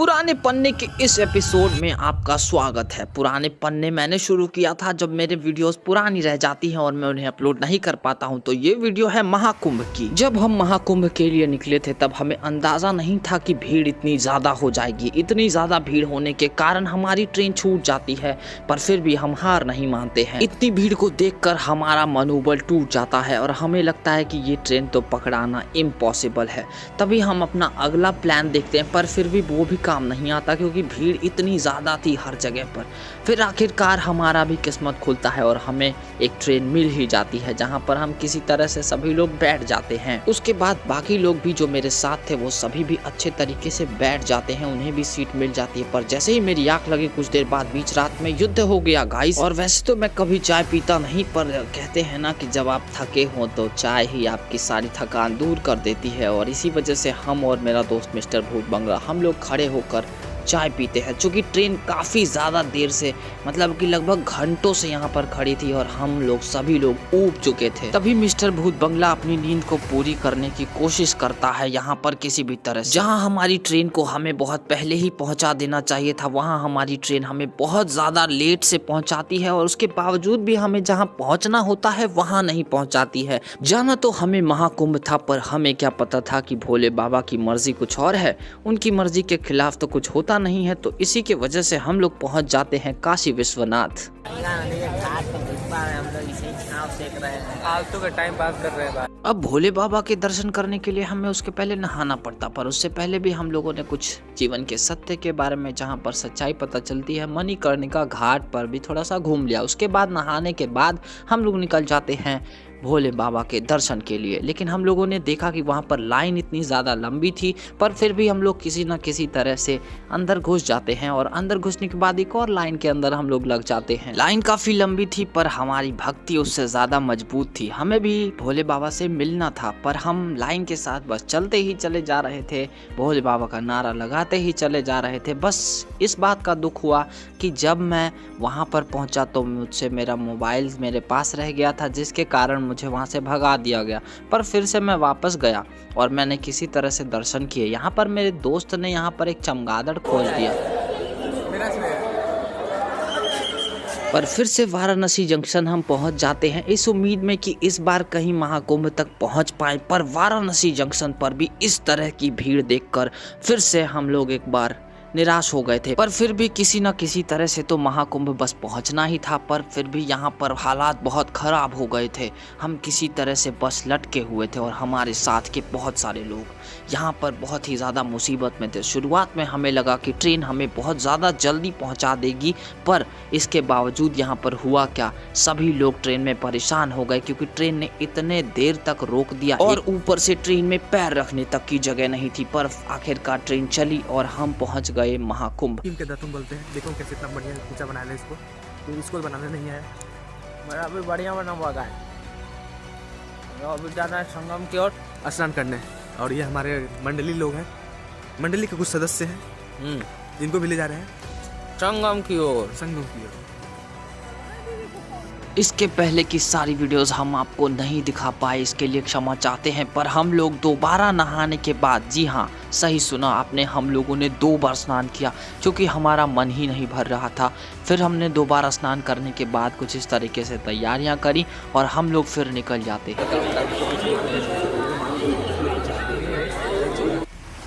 पुराने पन्ने के इस एपिसोड में आपका स्वागत है। पुराने पन्ने मैंने शुरू किया था जब मेरे वीडियोस पुरानी रह जाती हैं और मैं उन्हें अपलोड नहीं कर पाता हूं। तो ये वीडियो है महाकुंभ की। जब हम महाकुंभ के लिए निकले थे तब हमें अंदाजा नहीं था कि भीड़ इतनी ज्यादा हो जाएगी। इतनी ज्यादा भीड़ होने के कारण हमारी ट्रेन छूट जाती है, पर फिर भी हम हार नहीं मानते हैं। इतनी भीड़ को देखकर हमारा मनोबल टूट जाता है और हमें लगता है कि ये ट्रेन तो पकड़ाना इम्पॉसिबल है। तभी हम अपना अगला प्लान देखते हैं, पर फिर भी वो भी काम नहीं आता क्योंकि भीड़ इतनी ज़्यादा थी हर जगह पर। फिर आखिरकार हमारा भी किस्मत खुलता है और हमें एक ट्रेन मिल ही जाती है जहां पर हम किसी तरह से सभी लोग बैठ जाते हैं। उसके बाद बाकी लोग भी जो मेरे साथ थे वो सभी भी अच्छे तरीके से बैठ जाते हैं, उन्हें भी सीट मिल जाती है। पर जैसे ही मेरी आँख लगी कुछ देर बाद बीच रात में युद्ध हो गया गाइस। और वैसे तो मैं कभी चाय पीता नहीं, पर कहते हैं ना कि जब आप थके हो तो चाय ही आपकी सारी थकान दूर कर देती है। और इसी वजह से हम और मेरा दोस्त मिस्टर भूत बंगला हम लोग खड़े होकर चाय पीते हैं। चूँकि ट्रेन काफ़ी ज़्यादा देर से मतलब कि लगभग घंटों से यहाँ पर खड़ी थी और हम लोग सभी लोग ऊब चुके थे। तभी मिस्टर भूत बंगला अपनी नींद को पूरी करने की कोशिश करता है यहाँ पर किसी भी तरह से। जहाँ हमारी ट्रेन को हमें बहुत पहले ही पहुँचा देना चाहिए था, वहाँ हमारी ट्रेन हमें बहुत ज़्यादा लेट से पहुँचाती है और उसके बावजूद भी हमें जहाँ पहुँचना होता है वहाँ नहीं पहुँचाती है। जाना तो हमें महाकुंभ था, पर हमें क्या पता था कि भोले बाबा की मर्जी कुछ और है। उनकी मर्जी के खिलाफ तो कुछ होता नहीं है। तो इसी की वजह से हम लोग पहुंच जाते हैं काशी विश्वनाथ। फालतू का टाइम पास कर रहे हैं। अब भोले बाबा के दर्शन करने के लिए हमें उसके पहले नहाना पड़ता, पर उससे पहले भी हम लोगों ने कुछ जीवन के सत्य के बारे में जहां पर सच्चाई पता चलती है मणिकर्णिका घाट पर भी थोड़ा सा घूम लिया। उसके बाद नहाने के बाद हम लोग निकल जाते हैं भोले बाबा के दर्शन के लिए। लेकिन हम लोगों ने देखा कि वहाँ पर लाइन इतनी ज़्यादा लंबी थी, पर फिर भी हम लोग किसी न किसी तरह से अंदर घुस जाते हैं और अंदर घुसने के बाद एक और लाइन के अंदर हम लोग लग जाते हैं। लाइन काफ़ी लंबी थी पर हमारी भक्ति उससे ज़्यादा मजबूत थी। हमें भी भोले बाबा से मिलना था, पर हम लाइन के साथ बस चलते ही चले जा रहे थे, भोले बाबा का नारा लगाते ही चले जा रहे थे। बस इस बात का दुख हुआ कि जब मैं वहाँ पर पहुँचा तो मुझसे मेरा मोबाइल मेरे पास रह गया था, जिसके कारण मुझे वहाँ से भगा दिया गया। पर फिर से मैं वापस गया और मैंने किसी तरह से दर्शन किए। यहाँ पर मेरे दोस्त ने यहाँ पर एक चमगादड़ खोज दिया। पर फिर से वाराणसी जंक्शन हम पहुँच जाते हैं इस उम्मीद में कि इस बार कहीं महाकुंभ तक पहुँच पाए। पर वाराणसी जंक्शन पर भी इस तरह की भीड़ देखकर फिर से हम लोग एक बार निराश हो गए थे। पर फिर भी किसी न किसी तरह से तो महाकुंभ बस पहुंचना ही था। पर फिर भी यहाँ पर हालात बहुत खराब हो गए थे। हम किसी तरह से बस लटके हुए थे और हमारे साथ के बहुत सारे लोग यहाँ पर बहुत ही ज़्यादा मुसीबत में थे। शुरुआत में हमें लगा कि ट्रेन हमें बहुत ज़्यादा जल्दी पहुँचा देगी, पर इसके बावजूद यहाँ पर हुआ क्या, सभी लोग ट्रेन में परेशान हो गए क्योंकि ट्रेन ने इतने देर तक रोक दिया और ऊपर से ट्रेन में पैर रखने तक की जगह नहीं थी। पर आखिरकार ट्रेन चली और हम पहुँच गए महाकुंभ। टीम के तुम बोलते हैं, देखो कैसे इतना बढ़िया ऊंचा बना ले इसको, तो इसको बनाने नहीं आया। मेरा अभी बढ़िया बना हुआ है। अभी जाना है संगम की ओर स्नान करने, और ये हमारे मंडली लोग हैं, मंडली के कुछ सदस्य हैं जिनको भी ले जा रहे हैं संगम की ओर। इसके पहले की सारी वीडियोस हम आपको नहीं दिखा पाए, इसके लिए क्षमा चाहते हैं। पर हम लोग दोबारा नहाने के बाद, जी हाँ सही सुना आपने, हम लोगों ने 2 बार स्नान किया क्योंकि हमारा मन ही नहीं भर रहा था। फिर हमने दोबारा स्नान करने के बाद कुछ इस तरीके से तैयारियां करी और हम लोग फिर निकल जाते।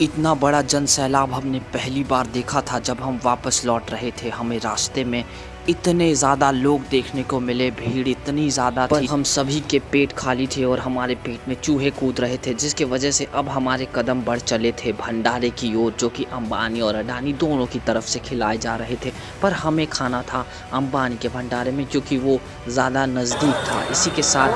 इतना बड़ा जन सैलाब हमने पहली बार देखा था जब हम वापस लौट रहे थे। हमें रास्ते में इतने ज़्यादा लोग देखने को मिले, भीड़ इतनी ज़्यादा थी, हम सभी के पेट खाली थे और हमारे पेट में चूहे कूद रहे थे, जिसके वजह से अब हमारे कदम बढ़ चले थे भंडारे की ओर, जो कि अंबानी और अडानी दोनों की तरफ से खिलाए जा रहे थे। पर हमें खाना था अंबानी के भंडारे में क्योंकि वो ज़्यादा नज़दीक था। इसी के साथ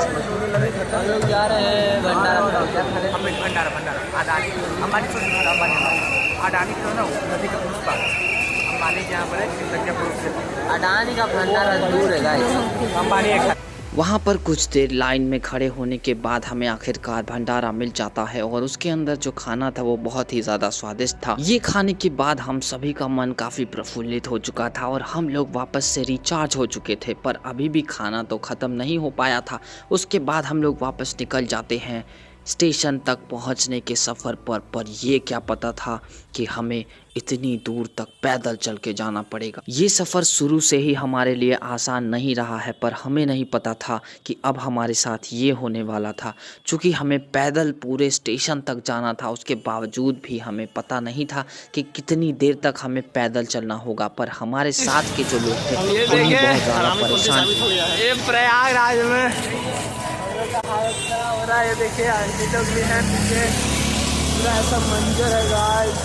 अडानी का भंडारा दूर है। वहाँ पर कुछ देर लाइन में खड़े होने के बाद हमें आखिरकार भंडारा मिल जाता है और उसके अंदर जो खाना था वो बहुत ही ज़्यादा स्वादिष्ट था। ये खाने के बाद हम सभी का मन काफ़ी प्रफुल्लित हो चुका था और हम लोग वापस से रिचार्ज हो चुके थे। पर अभी भी खाना तो ख़त्म नहीं हो पाया था। उसके बाद हम लोग वापस निकल जाते हैं स्टेशन तक पहुंचने के सफ़र पर ये क्या पता था कि हमें इतनी दूर तक पैदल चल के जाना पड़ेगा। ये सफ़र शुरू से ही हमारे लिए आसान नहीं रहा है, पर हमें नहीं पता था कि अब हमारे साथ ये होने वाला था। चूँकि हमें पैदल पूरे स्टेशन तक जाना था, उसके बावजूद भी हमें पता नहीं था कि कितनी देर तक हमें पैदल चलना होगा। पर हमारे साथ के जो लोग थे उन्हीं बहुत ज़्यादा परेशान थे। ये प्रयागराज में हालत खराब हो रहा है। ये देखिए आंटी लोग भी हैं पीछे, पूरा ऐसा मंजर है गाइस,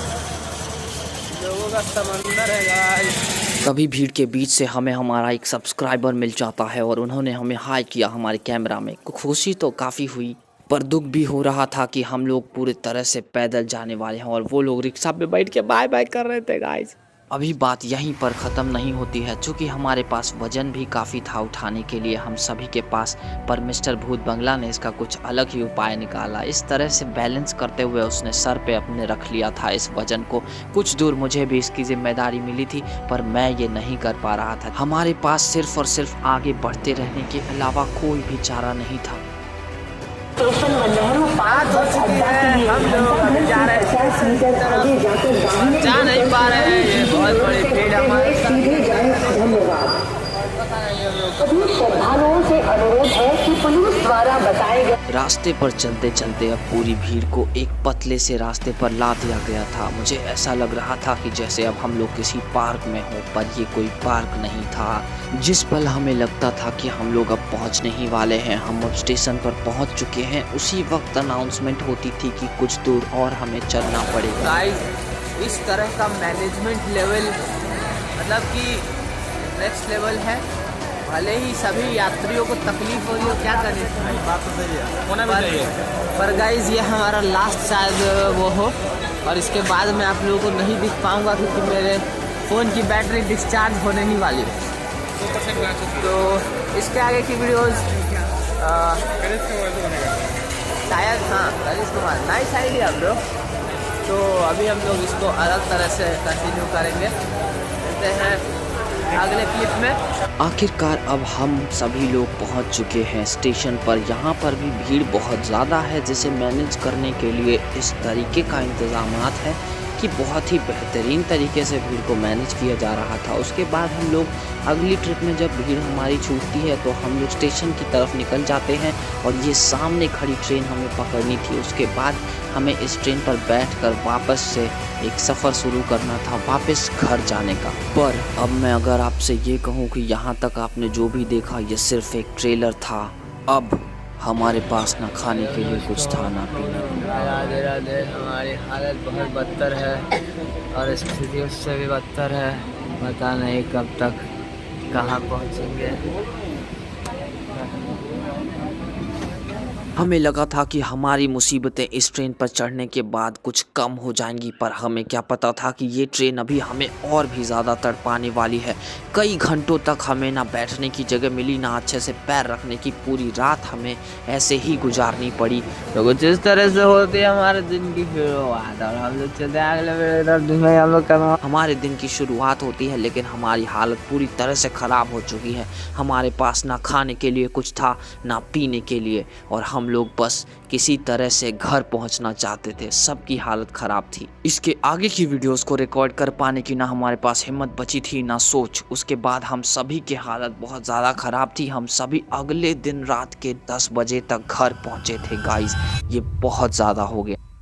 लोगों का समंदर है गाइस। कभी भीड़ के बीच से हमें हमारा एक सब्सक्राइबर मिल जाता है और उन्होंने हमें हाई किया हमारे कैमरा में। खुशी तो काफ़ी हुई, पर दुख भी हो रहा था कि हम लोग पूरी तरह से पैदल जाने वाले हैं और वो लोग रिक्शा पे बैठ के बाय बाय कर रहे थे गाइस। अभी बात यहीं पर ख़त्म नहीं होती है। चूँकि हमारे पास वजन भी काफ़ी था उठाने के लिए हम सभी के पास, पर मिस्टर भूत बंगला ने इसका कुछ अलग ही उपाय निकाला। इस तरह से बैलेंस करते हुए उसने सर पे अपने रख लिया था इस वजन को। कुछ दूर मुझे भी इसकी जिम्मेदारी मिली थी, पर मैं ये नहीं कर पा रहा था। हमारे पास सिर्फ और सिर्फ आगे बढ़ते रहने के अलावा कोई भी चारा नहीं था। स्टेशन व नेहरू पार्क बस अड्डा के लिए हम लोग अभी जा रहे हैं, 50 मीटर आगे जाकर वाहन जा नहीं पा रहे हैं। ये बहुत बड़ी भीड़ हमारे साथ। सीधे जाएं। धन्यवाद। सभी श्रद्धालुओं से अनुरोध है कि पुलिस द्वारा बताए गए रास्ते पर चलते चलते अब पूरी भीड़ को एक पतले से रास्ते पर ला दिया गया था। मुझे ऐसा लग रहा था कि जैसे अब हम लोग किसी पार्क में हो, पर ये कोई पार्क नहीं था। जिस पल हमें लगता था कि हम लोग अब पहुंचने ही वाले हैं, हम अब स्टेशन पर पहुंच चुके हैं, उसी वक्त अनाउंसमेंट होती थी कि कुछ दूर और हमें चलना पड़ेगा। गाइस इस तरह का मैनेजमेंट लेवल मतलब कि नेक्स्ट लेवल है। भले ही सभी यात्रियों को तकलीफ हो रही हो, क्या करें, बात तो सही है, होना भी चाहिए। पर गाइस ये हमारा लास्ट शायद वो हो, और इसके बाद मैं आप लोगों को नहीं दिख पाऊंगा क्योंकि मेरे फ़ोन की बैटरी डिस्चार्ज होने ही वाली है। तो इसके आगे की वीडियोस शायद करिश्मा कुमार नाइस आइडिया ब्रो। तो अभी हम लोग इसको अलग तरह से कंटिन्यू करेंगे, मिलते हैं अगले क्लिप में। आखिरकार अब हम सभी लोग पहुंच चुके हैं स्टेशन पर। यहाँ पर भी भीड़ बहुत ज़्यादा है, जिसे मैनेज करने के लिए इस तरीके का इंतज़ामात है कि बहुत ही बेहतरीन तरीके से भीड़ को मैनेज किया जा रहा था। उसके बाद हम लोग अगली ट्रिप में जब भीड़ हमारी छूटती है तो हम लोग स्टेशन की तरफ निकल जाते हैं और ये सामने खड़ी ट्रेन हमें पकड़नी थी। उसके बाद हमें इस ट्रेन पर बैठकर वापस से एक सफ़र शुरू करना था, वापस घर जाने का। पर अब मैं अगर आपसे ये कहूँ कि यहाँ तक आपने जो भी देखा ये सिर्फ एक ट्रेलर था। अब हमारे पास ना खाने के लिए कुछ था ना पीने के लिए। राधे राधे। हमारी हालत बहुत बदतर है और स्थिति उससे भी बदतर है। पता नहीं कब तक कहाँ पहुँचेंगे। हमें लगा था कि हमारी मुसीबतें इस ट्रेन पर चढ़ने के बाद कुछ कम हो जाएंगी, पर हमें क्या पता था कि ये ट्रेन अभी हमें और भी ज़्यादा तड़पाने वाली है। कई घंटों तक हमें ना बैठने की जगह मिली, ना अच्छे से पैर रखने की। पूरी रात हमें ऐसे ही गुजारनी पड़ी। तो कुछ इस तरह से होती है हमारे दिन की शुरुआत, और हम लोग चलते हैं अगले दिन में। हम लोग करना हमारे दिन की शुरुआत होती है, लेकिन हमारी हालत पूरी तरह से ख़राब हो चुकी है। हमारे पास ना खाने के लिए कुछ था ना पीने के लिए, और हम लोग बस किसी तरह से घर पहुंचना चाहते थे। सबकी हालत ख़राब थी। इसके आगे की वीडियोस को रिकॉर्ड कर पाने की ना हमारे पास हिम्मत बची थी ना सोच। उसके बाद हम सभी की हालत बहुत ज़्यादा ख़राब थी। हम सभी अगले दिन रात के 10 बजे तक घर पहुंचे थे गाइस। ये बहुत ज़्यादा हो गया।